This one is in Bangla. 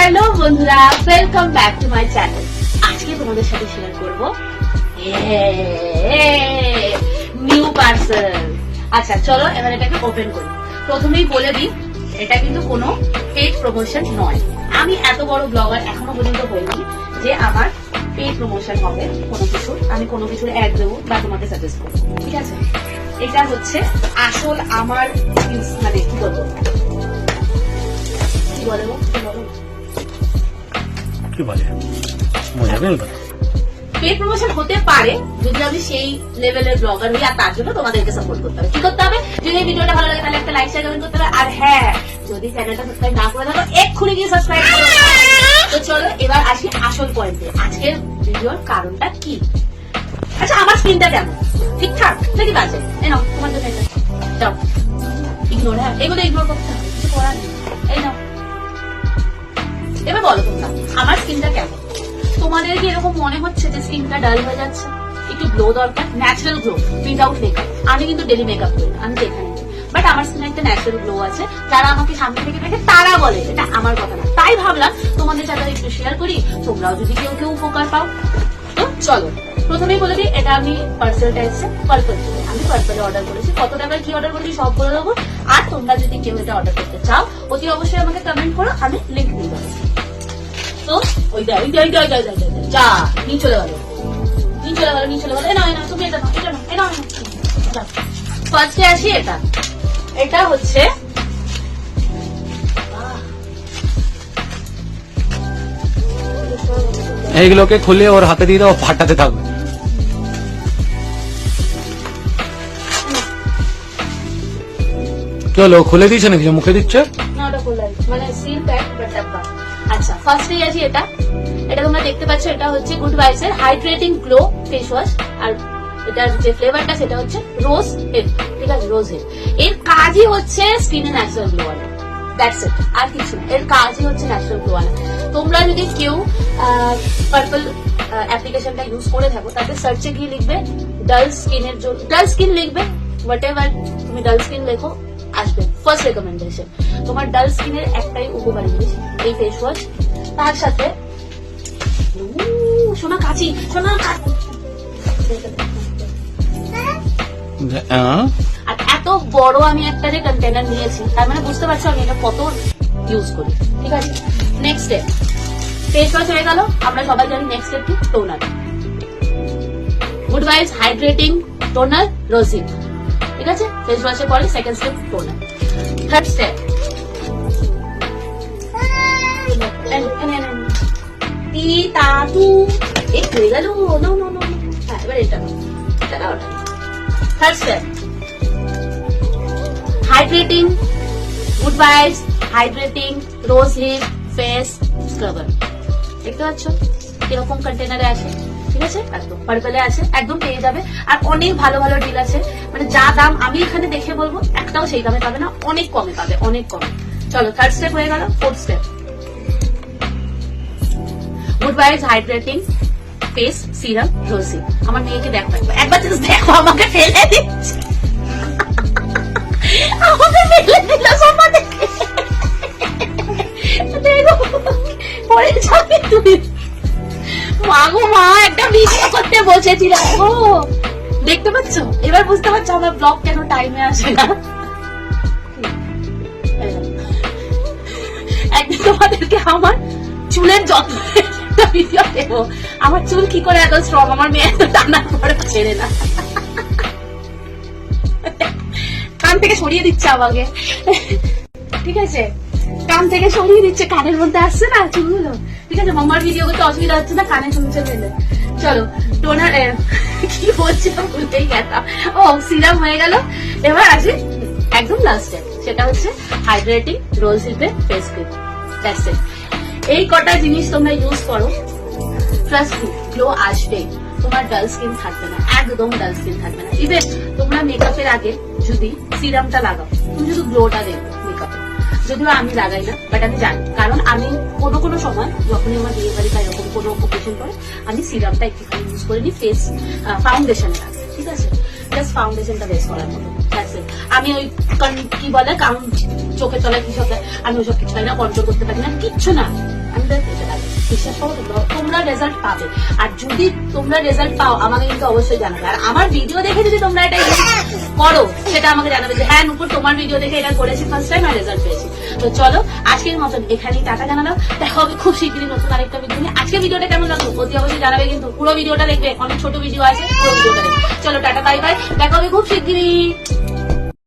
হ্যালো বন্ধুরা, welcome back to my channel. আজকে তোমাদের সাথে শেয়ার করব নিউ পার্সেল। আচ্ছা চলো এবার এটাকে ওপেন করি। প্রথমেই বলে দিই, এটা কিন্তু কোনো পেড প্রমোশন নয়। আমি এত বড় ব্লগার এখনো পর্যন্ত বলিনি যে আমার পেড প্রমোশন হবে কোনো কিছুর, আমি কোনো কিছুর অ্যাড দেবো বা তোমাকে সাজেস্ট করবো, ঠিক আছে? এটা হচ্ছে আসল আমার মানে কি বলবো, পেড প্রমোশন হতে পারে যদি আমি সেই লেভেলের ব্লগার হই, আর তার জন্য তোমাদেরকে সাপোর্ট করতে হবে। কি করতে হবে? যদি এই ভিডিওটা ভালো লাগে তাহলে একটা লাইক শেয়ার কমেন্ট করতে হবে। আর হ্যাঁ, যদি চ্যানেলটা সাবস্ক্রাইব না করে থাকো এক্ষুনি গিয়ে সাবস্ক্রাইব করো। তো চলো এবার আসি আসল পয়েন্টে। আজকের ভিডিওর কারণটা কি? আচ্ছা, আমার স্কিনটা কেমন? ঠিকঠাক নাকি বাজে? এই নাও তোমার জন্য এটা। যাও ইগনোর, হ্যাঁ এগুলো ইগনোর করতে হবে, কিছু করার নেই। এই নাও, এবার বলো তোমরা আমার স্কিনটা কেমন? তোমাদের কি এরকম মনে হচ্ছে যে স্কিনটা ডাল হয়ে যাচ্ছে, একটু গ্লো দরকার, ন্যাচারাল গ্লো উইদাউট মেকআপ? আমি কিন্তু ডেলি মেকআপ করি, আমি যেখানে, বাট আমার স্কিনে একটা ন্যাচারাল গ্লো আছে। যারা আমাকে সামনে থেকে দেখে তারা বলে, এটা আমার কথা না। তাই ভাবলাম তোমাদের সাথে একটু শেয়ার করি, তোমরাও যদি কেউ কেউ উপকার পাও। তো চলো প্রথমেই বলে দিই, এটা আমি পার্সেলটা এসছে পার্পল থেকে। আমি পার্পলে অর্ডার করেছি। কত টাকার কি অর্ডার করেছি সব বলে দেবো। আর তোমরা যদি কেউ এটা অর্ডার করতে চাও অতি অবশ্যই আমাকে কমেন্ট করো, আমি লিঙ্ক দিয়ে দেবো। তো ওই যা নিয়ে চলে গেল, তুমি এটা নাও, ফার্স্টে আসি। এটা হচ্ছে এইগুলোকে খুলে ওর হাতে দিয়ে দাও, ফাটাতে থাকবে। চলো খুলে দিচ্ছে নাকি, মুখে দিচ্ছে না, ওটা খোলাই মানে সিল প্যাক বাট ডাব্বা। আচ্ছা ফার্স্টে আসি। এটা তোমরা দেখতে পাচ্ছ, এটা হচ্ছে গুড ভাইবস এর হাইড্রেটিং গ্লো ফেস ওয়াশ। আর এটার যে ফ্লেভারটা সেটা হচ্ছে রোজ হিপ, ঠিক আছে? রোজ হিপ। এর কাজই হচ্ছে স্কিনে ন্যাচারাল গ্লো আনা, দ্যাটস ইট। আর কিছু না, এর কাজই হচ্ছে ন্যাচারাল গ্লো আনা। তোমরা যদি কেউ পার্পল অ্যাপ্লিকেশনটা ইউজ করে থাকো, তাতে সার্চে গিয়ে লিখবে ডাল স্কিনের জন্য, ডাল স্কিন লিখবে, হোয়াট এভার তুমি ডাল স্কিন লেখো, আসবে ফার্স্ট রেকমেন্ডেশন। তোমার ডাল স্কিনের একটাই উপকারী জিনিস এই ফেস ওয়াশ। তার সাথে সোনা কাচি, আর এত বড় আমি একটা যে কন্টেনার নিয়েছি, তার মানে বুঝতে পারছো আমি এটা কত ইউজ করি, ঠিক আছে? নেক্সট স্টেপ, ফেস ওয়াশ হয়ে গেল। আমরা সবাই জানি নেক্সট স্টেপ কি? Toner. Good vibes hydrating toner rose hip, ঠিক আছে? ফেস ওয়াশের পরে second step toner. Third step হয়ে গেল। হ্যাঁ এবার এটা third step hydrating good vibes hydrating rose hip face scrubber. দেখতে পাচ্ছ কিরকম কন্টেনারে আছে, ঠিক আছে? একদম পার্পলে আছে, একদম পেয়ে যাবে। আর অনেক ভালো ভালো ডিল আছে, মানে যা দাম আমি এখানে দেখে বলবো একটাও সেই দামে পাবে না, অনেক কমে পাবে, অনেক কমে। চলো থার্ড স্টেপ হয়ে গেল। Fourth step good vibes hydrating face serum rosy. আমার মেয়েকে দেখো একবার, দেখো আমাকে ফেলে দিচ্ছে, আমাকে ফেলে দিল সোমা দেখে, পরে যাবে তুমি। মাগো মা, একটা ভিডিও করতে বসেছিলাম গো, দেখতে পাচ্ছ? এবার বুঝতে পারছো আমার ব্লগ কেন টাইমে আসে না। একদিন তোমাদেরকে আমার চুলের যত্ন ভিডিও দেবো, আমার চুল কি করে এত স্ট্রং, আমার মেয়ে এত টানার পরে ছেড়ে না। কান থেকে সরিয়ে দিচ্ছে আমাকে, ঠিক আছে? কান থেকে সরিয়ে দিচ্ছে, কানের মধ্যে আসছে না চুলগুলো, ঠিক আছে? মামার ভিডিও করতে অসুবিধা হচ্ছে না, কানে শুনছে ফেলে। চলো টোনার কি বলছিলাম ভুলতেই গেলাম। ও সিরাম হয়ে গেল। এবার আসি একদম লাস্ট স্টেপ, সেটা হচ্ছে হাইড্রেটিং রোজ হিপের ফেস ক্রিম। That's it. এই কটা জিনিস তোমরা ইউজ করো, ট্রাস্ট মি গ্লো আসবে, তোমার ডাল স্কিন থাকবে না, একদম ডাল স্কিন থাকবে না। ইভেন তোমরা মেকআপের আগে যদি সিরামটা লাগাও, তুমি শুধু গ্লোটা দেখবে মেকআপে। যদিও আমি লাগাই না, বাট আমি জানি, কারণ আমি কোনো সময় যখনই আমার বিয়ে বাড়ি বা এরকম কোনো অকেশন করে আমি সিরামটা একটুখানি ইউজ করে নিই ফেস ফাউন্ডেশনের আগে, ঠিক আছে? জাস্ট ফাউন্ডেশনটা বেস করার মতো। আমি ওই কি বলে চোখের তলায় কি সব, আমি ওসব কিছু পারি না, কন্ট্রোল করতে পারি না, কিচ্ছু না। আমি বিশ্বাস করো তোমরা রেজাল্ট পাবে। আর যদি তোমরা রেজাল্ট পাও আমাকে কিন্তু অবশ্যই জানাবে। আর আমার ভিডিও দেখে যদি তোমরা এটা করো সেটা আমাকে জানাবে যে হ্যাঁ নুপুর তোমার ভিডিও দেখে এটা করেছি ফার্স্ট টাইম আর রেজাল্ট পেয়েছি। তো চলো আজকের মতন এখানেই টাটা জানালাম, দেখা হবে খুব শীঘ্রই নতুন আরেকটা ভিডিও নিয়ে। আজকে ভিডিওটা কেমন লাগলো অতি অবশ্যই জানাবে, কিন্তু পুরো ভিডিওটা দেখবে, অনেক ছোট ভিডিও আছে, পুরো ভিডিওটা দেখবে। চলো টাটা বাই বাই, দেখা হবে খুব শীঘ্রই।